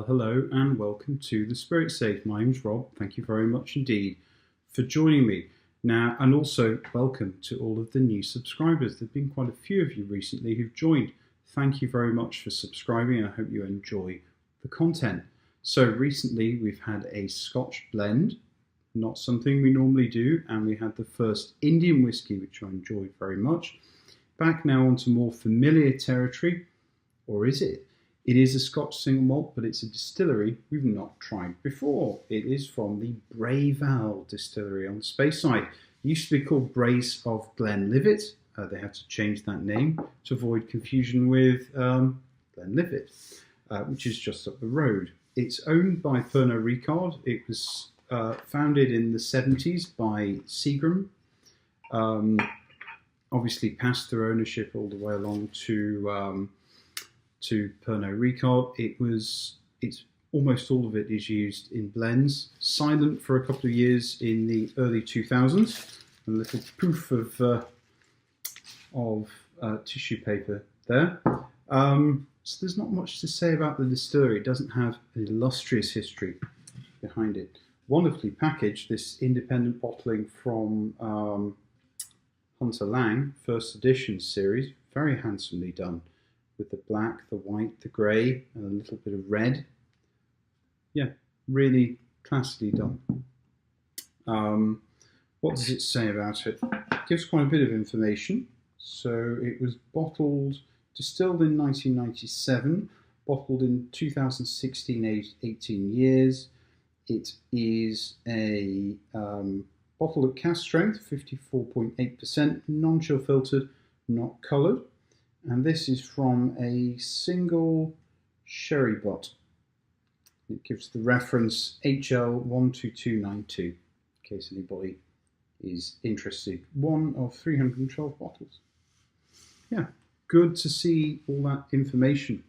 Well, hello and welcome to the Spirit Safe. My name's Rob. Thank you very much indeed for joining me. Now, and also welcome to all of the new subscribers. There have been quite a few of you recently who've joined. Thank you very much for subscribing, and I hope you enjoy the content. So recently we've had a Scotch blend, not something we normally do, and we had the first Indian whiskey, which I enjoyed very much. Back now onto more familiar territory, or is it? It is a Scotch single malt, but it's a distillery we've not tried before. It is from the Braeval distillery on the Speyside. It used to be called Brace of Glenlivet. They had to change that name to avoid confusion with Glenlivet, which is just up the road. It's owned by Pernod Ricard. It was founded in the 70s by Seagram. Obviously passed their ownership all the way along to Pernod Ricard. It's almost all of it is used in blends. Silent for a couple of years in the early 2000s. A little proof of tissue paper there. So there's not much to say about the distillery. It doesn't have an illustrious history behind it. Wonderfully packaged, this independent bottling from Hunter Laing, first edition series. Very handsomely done, with the black, the white, the grey, and a little bit of red. Yeah, really classically done. What does it say about it? It gives quite a bit of information. So it was distilled in 1997, bottled in 2016, 18 years. It is a bottle at cask strength, 54.8%, non-chill filtered, not coloured. And this is from a single sherry butt. It gives the reference HL12292, in case anybody is interested. One of 312 bottles. Yeah, good to see all that information.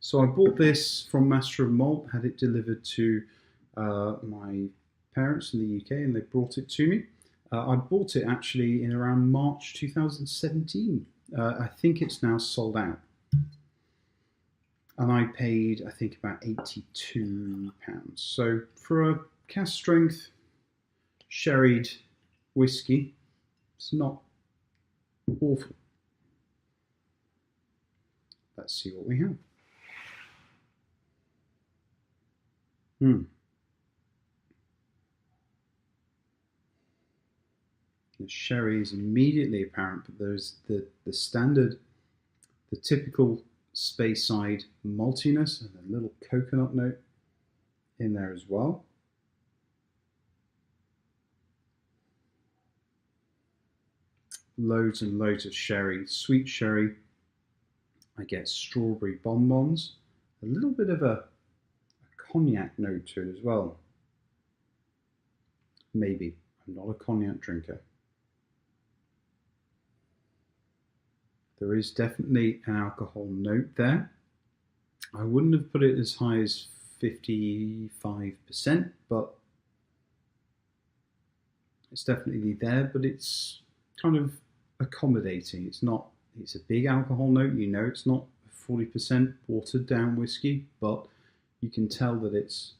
So I bought this from Master of Malt, had it delivered to my parents in the UK, and they brought it to me. I bought it actually in around March 2017. I think it's now sold out. And I paid, I think, about £82. So for a cask strength sherried whiskey, it's not awful. Let's see what we have. The sherry is immediately apparent, but there's the standard, the typical Speyside maltiness and a little coconut note in there as well. Loads and loads of sherry, sweet sherry. I get strawberry bonbons, a little bit of a cognac note to it as well. Maybe. I'm not a cognac drinker. There is definitely an alcohol note there. I wouldn't have put it as high as 55%, but it's definitely there, but it's kind of accommodating. It's a big alcohol note, you know, it's not 40% watered down whiskey, but you can tell that it's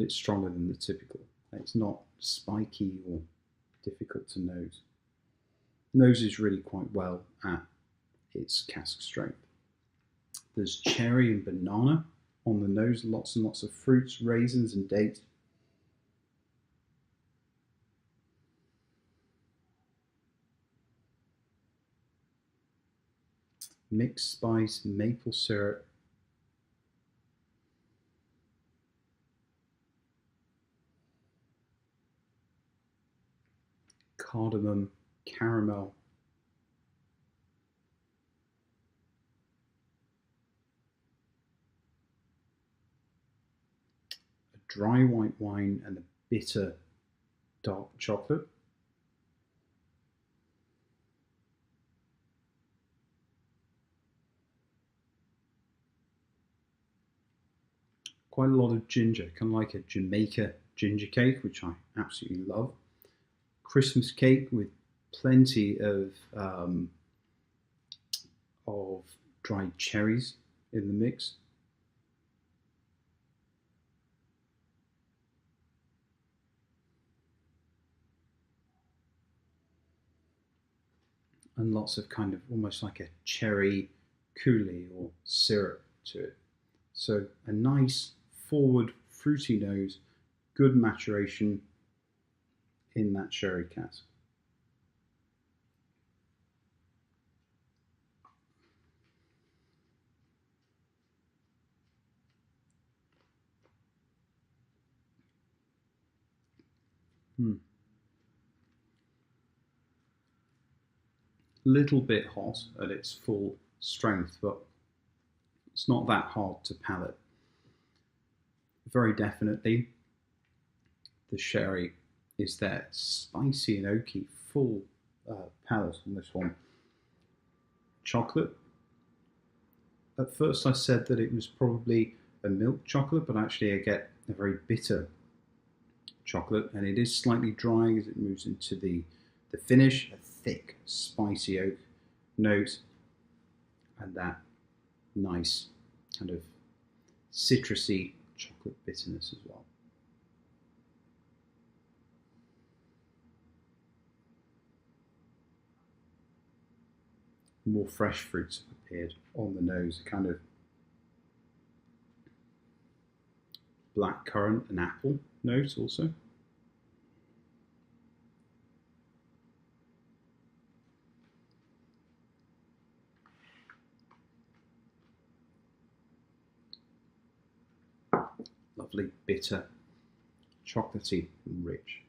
stronger than the typical. It's not spiky or difficult to nose. Noses really quite well at its cask strength. There's cherry and banana on the nose, lots and lots of fruits, raisins and dates. Mixed spice, maple syrup. Cardamom, caramel. A dry white wine and a bitter dark chocolate. Quite a lot of ginger, kind of like a Jamaica ginger cake, which I absolutely love. Christmas cake with plenty of dried cherries in the mix. And lots of kind of almost like a cherry coulis or syrup to it. So a nice forward fruity nose, good maturation in that sherry cask. Little bit hot at its full strength, but it's not that hard to palate. Very definitely, the sherry is there. Spicy and oaky, full palate on this one. Chocolate. At first I said that it was probably a milk chocolate, but actually I get a very bitter chocolate, and it is slightly dry as it moves into the finish. A thick, spicy oak note, and that nice kind of citrusy chocolate bitterness as well. More fresh fruits have appeared on the nose, a kind of black currant and apple note also. Lovely, bitter, chocolatey and rich.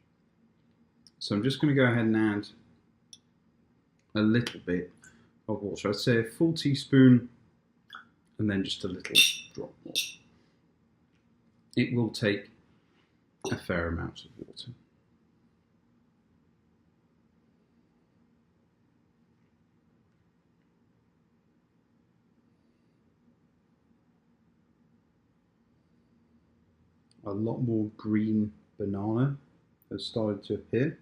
So I'm just going to go ahead and add a little bit of water. I'd say a full teaspoon and then just a little drop more. It will take a fair amount of water. A lot more green banana has started to appear.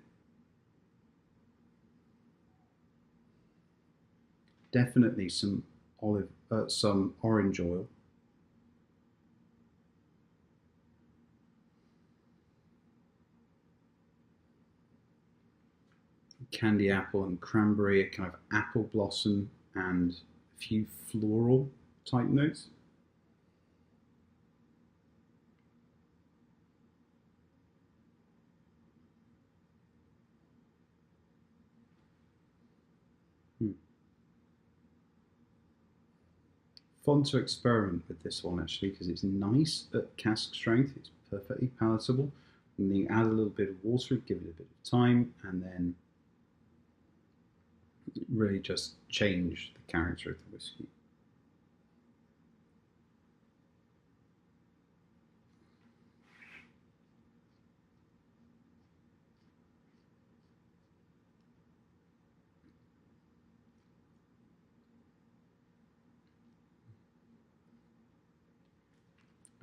Definitely some orange oil. Candy apple and cranberry, a kind of apple blossom and a few floral type notes. Fun to experiment with this one actually, because it's nice at cask strength, it's perfectly palatable, and then you add a little bit of water, give it a bit of time, and then really just change the character of the whiskey.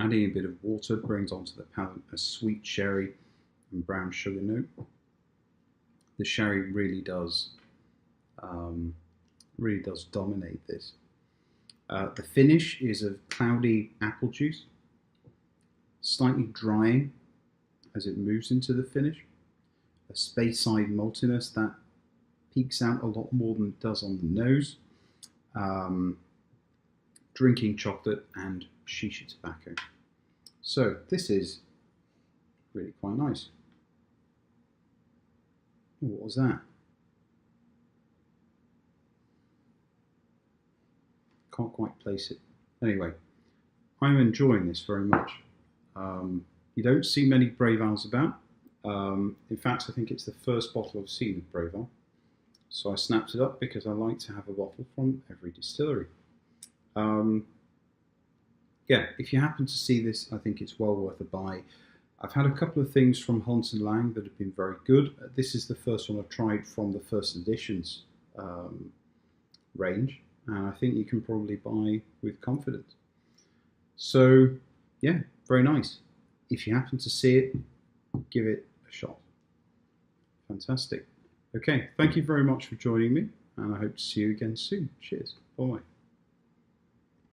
Adding a bit of water brings onto the palate a sweet sherry and brown sugar note. The sherry really does dominate this. The finish is of cloudy apple juice, slightly drying as it moves into the finish. A Speyside maltiness that peaks out a lot more than it does on the nose. Drinking chocolate and shisha tobacco. So this is really quite nice. What was that? Can't quite place it. Anyway, I'm enjoying this very much. You don't see many Braevals about. In fact, I think it's the first bottle I've seen of Braeval. So I snapped it up because I like to have a bottle from every distillery. Yeah, if you happen to see this, I think it's well worth a buy. I've had a couple of things from Hunt and Laing that have been very good. This is the first one I've tried from the first editions range, and I think you can probably buy with confidence. So, yeah, very nice. If you happen to see it, give it a shot. Fantastic. Okay, thank you very much for joining me, and I hope to see you again soon. Cheers. Bye.